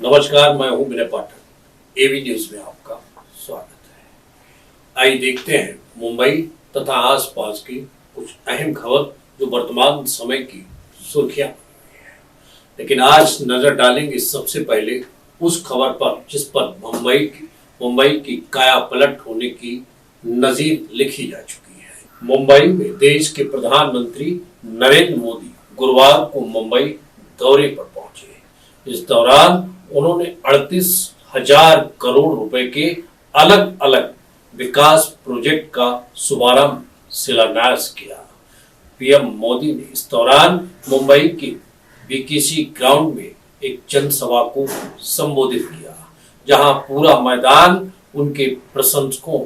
नमस्कार, मैं हूं विनय पाठक। एबी न्यूज में आपका स्वागत है। आइए देखते हैं मुंबई तथा आसपास की कुछ अहम खबर जो वर्तमान समय की सुर्खियां बनी है। लेकिन आज नजर डालेंगे सबसे पहले उस खबर पर जिस पर मुंबई की काया पलट होने की नजीर लिखी जा चुकी है। मुंबई में देश के प्रधानमंत्री नरेंद्र मोदी गुरुवार को मुंबई दौरे पर पहुंचे। इस दौरान उन्होंने 38,000 करोड़ रुपए के अलग अलग विकास प्रोजेक्ट का शुभारंभ शिलान्यास किया। पीएम मोदी ने इस दौरान मुंबई के बीकेसी ग्राउंड में एक जनसभा को संबोधित किया, जहां पूरा मैदान उनके प्रशंसकों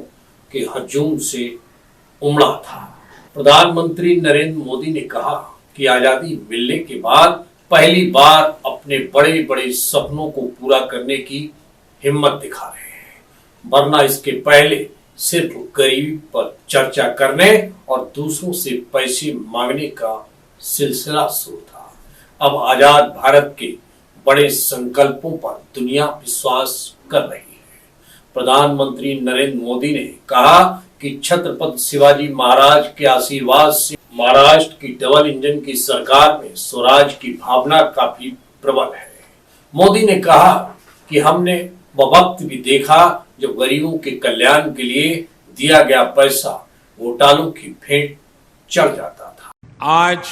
के हजूम से उमड़ा था। प्रधानमंत्री नरेंद्र मोदी ने कहा कि आजादी मिलने के बाद पहली बार अपने बड़े बड़े सपनों को पूरा करने की हिम्मत दिखा रहे हैं, वरना इसके पहले सिर्फ गरीबी पर चर्चा करने और दूसरों से पैसे मांगने का सिलसिला शुरू था। अब आजाद भारत के बड़े संकल्पों पर दुनिया विश्वास कर रही है। प्रधानमंत्री नरेंद्र मोदी ने कहा कि छत्रपति शिवाजी महाराज के आशीर्वाद से महाराष्ट्र की डबल इंजन की सरकार में स्वराज की भावना काफी प्रबल है। मोदी ने कहा कि हमने वह वक्त भी देखा जब गरीबों के कल्याण के लिए दिया गया पैसा घोटालों की भेंट चढ़ जाता था। आज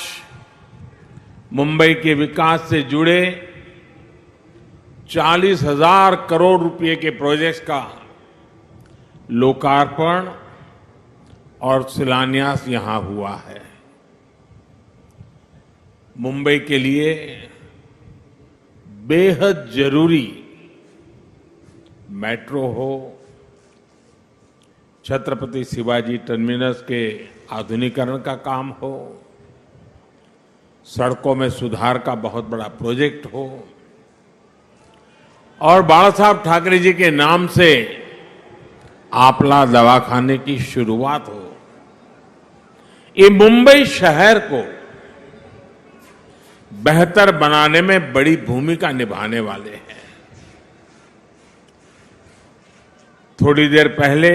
मुंबई के विकास से जुड़े 40,000 करोड़ रुपए के प्रोजेक्ट्स का लोकार्पण और शिलान्यास यहां हुआ है। मुंबई के लिए बेहद जरूरी मेट्रो हो, छत्रपति शिवाजी टर्मिनस के आधुनिकीकरण का काम हो, सड़कों में सुधार का बहुत बड़ा प्रोजेक्ट हो और बाला साहब ठाकरे जी के नाम से आपला दवाखाने की शुरुआत हो, ये मुंबई शहर को बेहतर बनाने में बड़ी भूमिका निभाने वाले हैं। थोड़ी देर पहले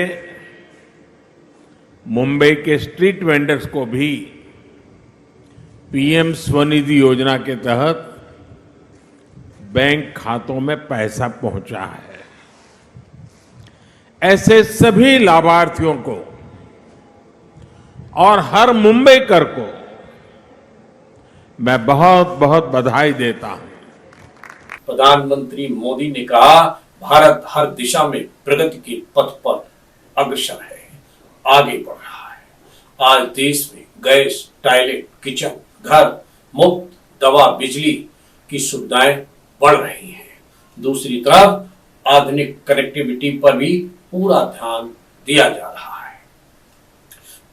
मुंबई के स्ट्रीट वेंडर्स को भी पीएम स्वनिधि योजना के तहत बैंक खातों में पैसा पहुंचा है। ऐसे सभी लाभार्थियों को और हर मुंबईकर को मैं बहुत बहुत बधाई देता हूं। प्रधानमंत्री मोदी ने कहा, भारत हर दिशा में प्रगति के पथ पर अग्रसर है, आगे बढ़ रहा है। आज देश में गैस, टॉयलेट, किचन, घर, मुफ्त दवा, बिजली की सुविधाएं बढ़ रही हैं। दूसरी तरफ आधुनिक कनेक्टिविटी पर भी पूरा ध्यान दिया जा रहा है।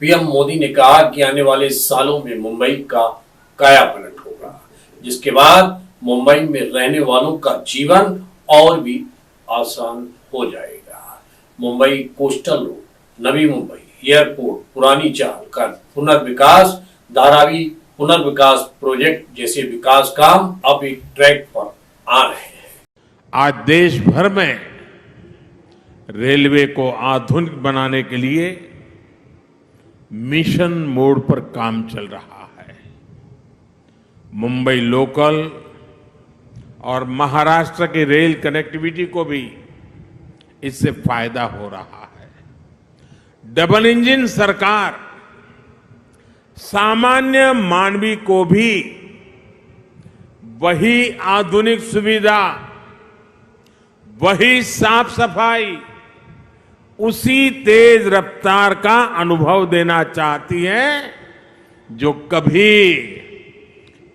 पीएम मोदी ने कहा कि आने वाले सालों में मुंबई का काया पलट होगा, जिसके बाद मुंबई में रहने वालों का जीवन और भी आसान हो जाएगा। Mumbai coastal road, Navi Mumbai, airport, पुरानी चाल का पुनर्विकास, धारावी पुनर्विकास प्रोजेक्ट जैसे विकास काम अब एक ट्रैक पर आ रहे हैं। आज देश भर में रेलवे को आधुनिक बनाने के लिए मिशन मोड पर काम चल रहा है। मुंबई लोकल और महाराष्ट्र की रेल कनेक्टिविटी को भी इससे फायदा हो रहा है। डबल इंजन सरकार सामान्य मानवी को भी वही आधुनिक सुविधा, वही साफ सफाई, उसी तेज रफ्तार का अनुभव देना चाहती है जो कभी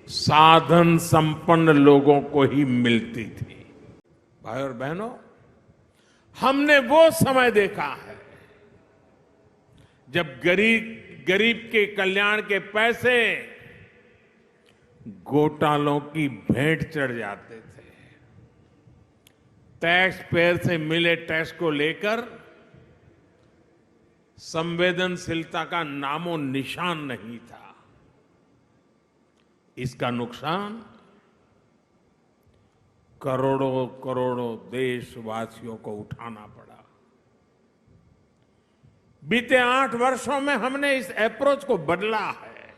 साधन संपन्न लोगों को ही मिलती थी। भाई और बहनों, हमने वो समय देखा है जब गरीब के कल्याण के पैसे घोटालों की भेंट चढ़ जाते थे। टैक्स पेयर से मिले टैक्स को लेकर संवेदनशीलता का नामो निशान नहीं था। इसका नुकसान करोड़ों करोड़ों देशवासियों को उठाना पड़ा। बीते 8 वर्षों में हमने इस अप्रोच को बदला है।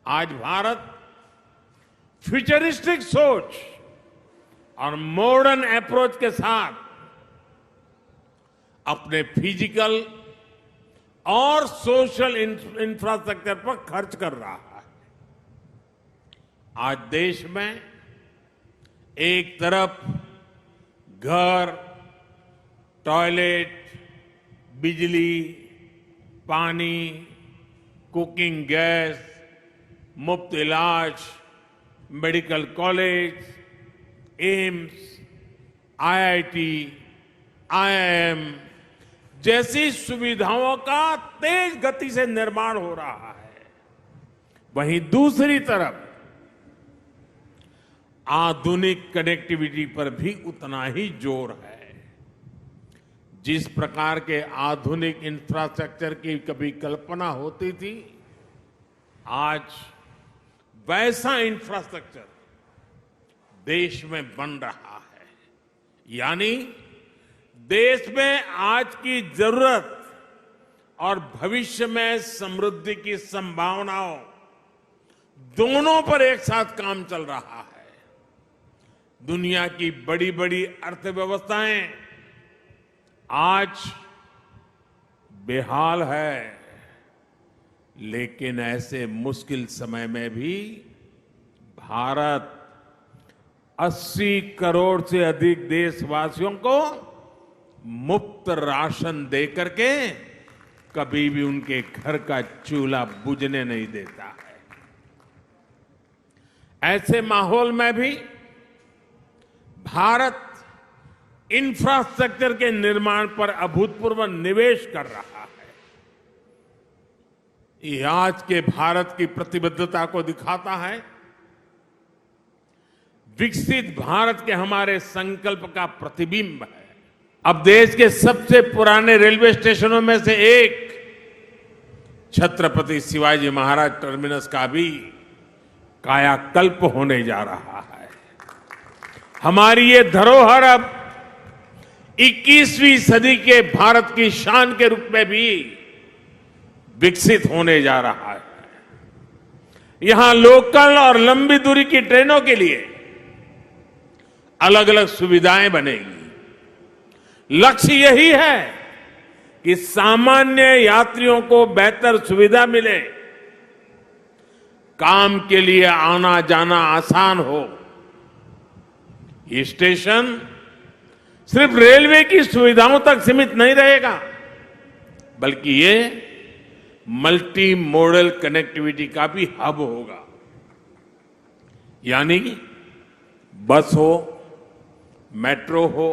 आज भारत फ्यूचरिस्टिक सोच और मॉडर्न अप्रोच के साथ अपने फिजिकल और सोशल इंफ्रास्ट्रक्चर पर खर्च कर रहा है। आज देश में एक तरफ घर, टॉयलेट, बिजली, पानी, कुकिंग गैस, मुफ्त इलाज, medical college, AIIMS, IIT, IIM जैसी सुविधाओं का तेज गति से निर्माण हो रहा है। वहीं दूसरी तरफ आधुनिक कनेक्टिविटी पर भी उतना ही जोर है। जिस प्रकार के आधुनिक इंफ्रास्ट्रक्चर की कभी कल्पना होती थी, आज वैसा इंफ्रास्ट्रक्चर देश में बन रहा है। यानी देश में आज की जरूरत और भविष्य में समृद्धि की संभावनाओं दोनों पर एक साथ काम चल रहा है। दुनिया की बड़ी बड़ी अर्थव्यवस्थाएं आज बेहाल है, लेकिन ऐसे मुश्किल समय में भी भारत 80 करोड़ से अधिक देशवासियों को मुफ्त राशन देकर के कभी भी उनके घर का चूल्हा बुझने नहीं देता है। ऐसे माहौल में भी भारत इंफ्रास्ट्रक्चर के निर्माण पर अभूतपूर्व निवेश कर रहा है। ये आज के भारत की प्रतिबद्धता को दिखाता है। विकसित भारत के हमारे संकल्प का प्रतिबिंब है। अब देश के सबसे पुराने रेलवे स्टेशनों में से एक छत्रपति शिवाजी महाराज टर्मिनस का भी कायाकल्प होने जा रहा है। हमारी ये धरोहर अब 21वीं सदी के भारत की शान के रूप में भी विकसित होने जा रहा है। यहां लोकल और लंबी दूरी की ट्रेनों के लिए अलग अलग सुविधाएं बनेगी। लक्ष्य यही है कि सामान्य यात्रियों को बेहतर सुविधा मिले, काम के लिए आना जाना आसान हो। ये स्टेशन सिर्फ रेलवे की सुविधाओं तक सीमित नहीं रहेगा, बल्कि ये मल्टी मॉडल कनेक्टिविटी का भी हब होगा। यानी बस हो, मेट्रो हो,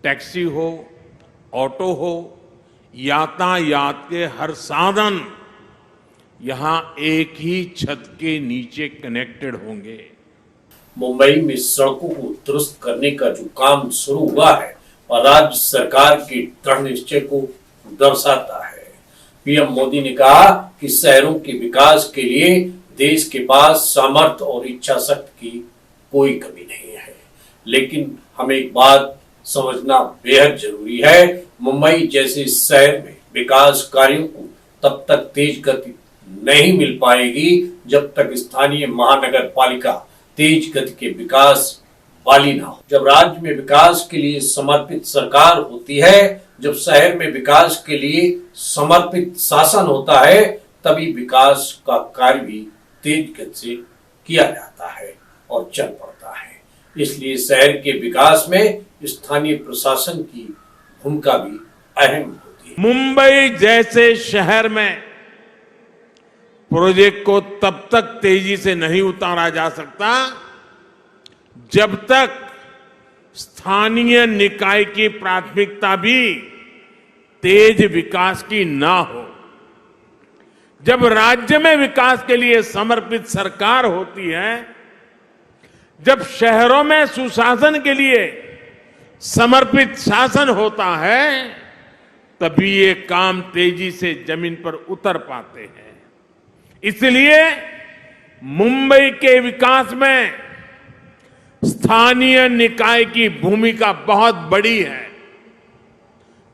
टैक्सी हो, ऑटो हो, यातायात के हर साधन यहां एक ही छत के नीचे कनेक्टेड होंगे। मुंबई में सड़कों को दुरुस्त करने का जो काम शुरू हुआ है और राज्य सरकार के दृढ़ निश्चय को दर्शाता है। पीएम मोदी ने कहा कि शहरों के विकास के लिए देश के पास सामर्थ्य और इच्छा शक्ति की कोई कमी नहीं है। लेकिन हमें एक बात समझना बेहद जरूरी है, मुंबई जैसे शहर में विकास कार्यों को तब तक तेज गति नहीं मिल पाएगी जब तक स्थानीय महानगर पालिका तेज गति के विकास वाली ना हो। जब राज्य में विकास के लिए समर्पित सरकार होती है, जब शहर में विकास के लिए समर्पित शासन होता है, तभी विकास का कार्य भी तेज गति से किया जाता है और चल पड़ता है। इसलिए शहर के विकास में स्थानीय प्रशासन की भूमिका भी अहम होती है। मुंबई जैसे शहर में प्रोजेक्ट को तब तक तेजी से नहीं उतारा जा सकता जब तक स्थानीय निकाय की प्राथमिकता भी तेज विकास की ना हो। जब राज्य में विकास के लिए समर्पित सरकार होती है, जब शहरों में सुशासन के लिए समर्पित शासन होता है, तभी ये काम तेजी से जमीन पर उतर पाते हैं। इसलिए मुंबई के विकास में स्थानीय निकाय की भूमिका बहुत बड़ी है।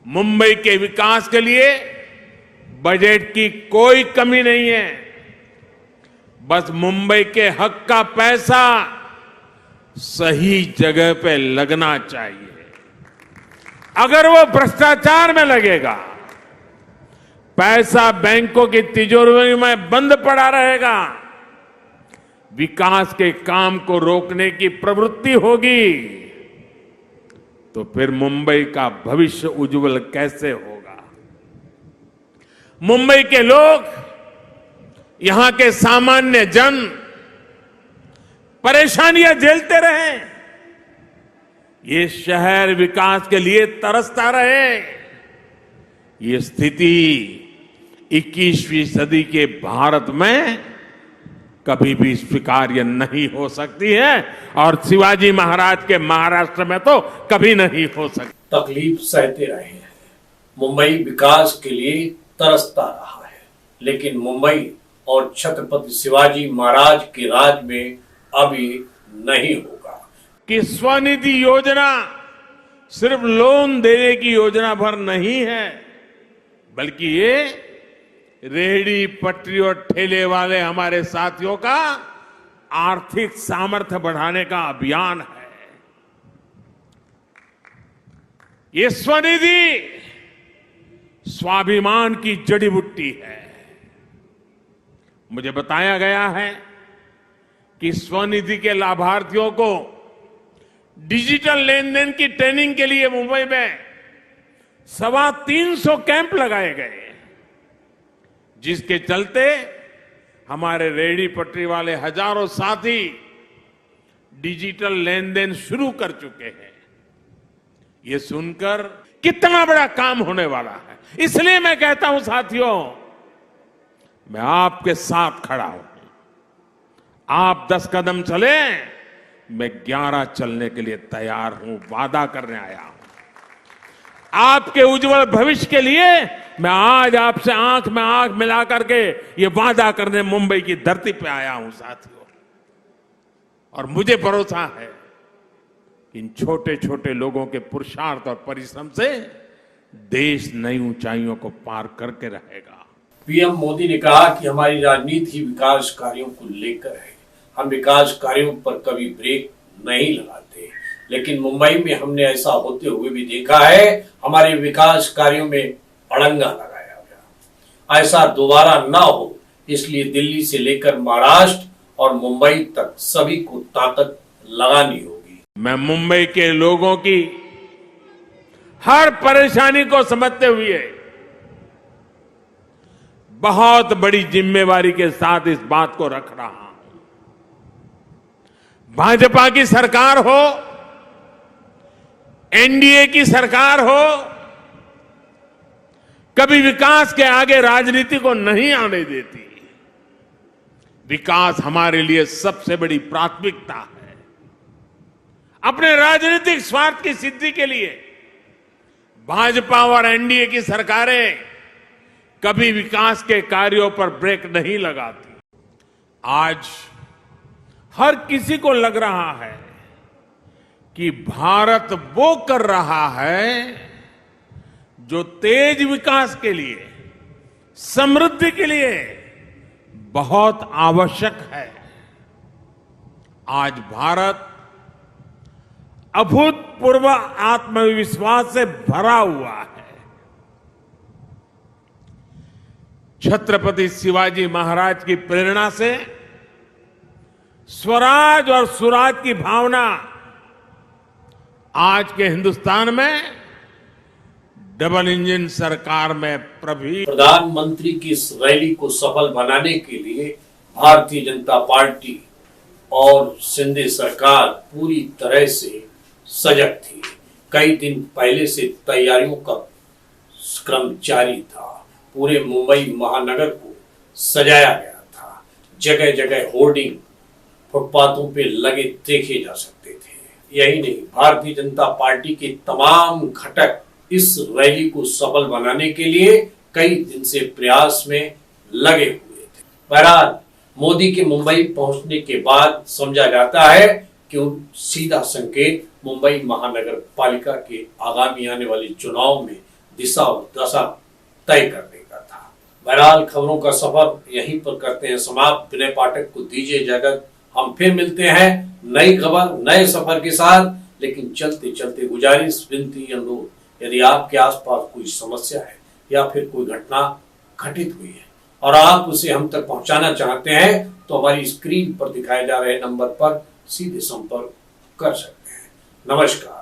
मुंबई के विकास के लिए बजट की कोई कमी नहीं है। बस मुंबई के हक का पैसा सही जगह पे लगना चाहिए। अगर वो भ्रष्टाचार में लगेगा, पैसा बैंकों की तिजोरी में बंद पड़ा रहेगा, विकास के काम को रोकने की प्रवृत्ति होगी, तो फिर मुंबई का भविष्य उज्जवल कैसे होगा? मुंबई के लोग, यहां के सामान्य जन परेशानियां झेलते रहे, ये शहर विकास के लिए तरसता रहे। ये स्थिति 21वीं सदी के भारत में कभी भी स्वीकार्य नहीं हो सकती है और शिवाजी महाराज के महाराष्ट्र में तो कभी नहीं हो सकती। तकलीफ सहते रहे हैं, मुंबई विकास के लिए तरसता रहा है, लेकिन मुंबई और छत्रपति शिवाजी महाराज के राज में अभी नहीं होगा। कि स्वनिधि योजना सिर्फ लोन देने की योजना भर नहीं है, बल्कि ये रेहड़ी पटरी और ठेले वाले हमारे साथियों का आर्थिक सामर्थ्य बढ़ाने का अभियान है। ये स्वनिधि स्वाभिमान की जड़ी बूटी है। मुझे बताया गया है कि स्वनिधि के लाभार्थियों को डिजिटल लेन देन की ट्रेनिंग के लिए मुंबई में 350 कैंप लगाए गए, जिसके चलते हमारे रेहड़ी पटरी वाले हजारों साथी डिजिटल लेन देन शुरू कर चुके हैं। ये सुनकर कितना बड़ा काम होने वाला है, इसलिए मैं कहता हूं साथियों, मैं आपके साथ खड़ा हूं। आप 10 कदम चले, मैं 11 चलने के लिए तैयार हूं, वादा करने आया हूं। आपके उज्जवल भविष्य के लिए मैं आज आपसे आंख में आंख मिला करके ये वादा करने मुंबई की धरती पे आया हूं साथियों। और मुझे भरोसा है कि इन छोटे छोटे लोगों के पुरुषार्थ और परिश्रम से देश नई ऊंचाइयों को पार करके रहेगा। पीएम मोदी ने कहा कि हमारी राजनीति ही विकास कार्यों को लेकर है। हम विकास कार्यों पर कभी ब्रेक नहीं लगाते, लेकिन मुंबई में हमने ऐसा होते हुए भी देखा है। हमारे विकास कार्यों में अड़ंगा लगाया गया। ऐसा दोबारा ना हो, इसलिए दिल्ली से लेकर महाराष्ट्र और मुंबई तक सभी को ताकत लगानी होगी। मैं मुंबई के लोगों की हर परेशानी को समझते हुए बहुत बड़ी जिम्मेवारी के साथ इस बात को रख रहा हूं। भाजपा की सरकार हो, एनडीए की सरकार हो, कभी विकास के आगे राजनीति को नहीं आने देती। विकास हमारे लिए सबसे बड़ी प्राथमिकता है। अपने राजनीतिक स्वार्थ की सिद्धि के लिए भाजपा और एनडीए की सरकारें कभी विकास के कार्यों पर ब्रेक नहीं लगाती। आज हर किसी को लग रहा है कि भारत वो कर रहा है जो तेज विकास के लिए, समृद्धि के लिए बहुत आवश्यक है। आज भारत अभूतपूर्व आत्मविश्वास से भरा हुआ है। छत्रपति शिवाजी महाराज की प्रेरणा से स्वराज और सुराज की भावना आज के हिंदुस्तान में डबल इंजन सरकार में प्रधानमंत्री की इस रैली को सफल बनाने के लिए भारतीय जनता पार्टी और शिंदे सरकार पूरी तरह से सजग थी। कई दिन पहले से तैयारियों का क्रम जारी था। पूरे मुंबई महानगर को सजाया गया था। जगह जगह होर्डिंग फुटपाथों पे लगे देखे जा सकते थे। यही नहीं, भारतीय जनता पार्टी के तमाम घटक इस रैली को सफल बनाने के लिए कई दिन से प्रयास में लगे हुए थे। बहरहाल मोदी के मुंबई पहुंचने के बाद समझा जाता है क्यों सीधा संकेत मुंबई महानगर पालिका के आगामी आने वाले चुनाव में दिशा और दशा तय करने का था। बहरहाल खबरों का सफर यहीं पर करते हैं समाप्त। विनय पाठक को दीजिए इजाजत। हम फिर मिलते हैं नई खबर नए सफर के साथ। लेकिन चलते चलते गुजारिश, विनती, अनुरोध, यदि आपके आसपास कोई समस्या है या फिर कोई घटना घटित हुई है और आप उसे हम तक पहुंचाना चाहते हैं तो हमारी स्क्रीन पर दिखाए जा रहे नंबर पर सीधे संपर्क कर सकते हैं। नमस्कार।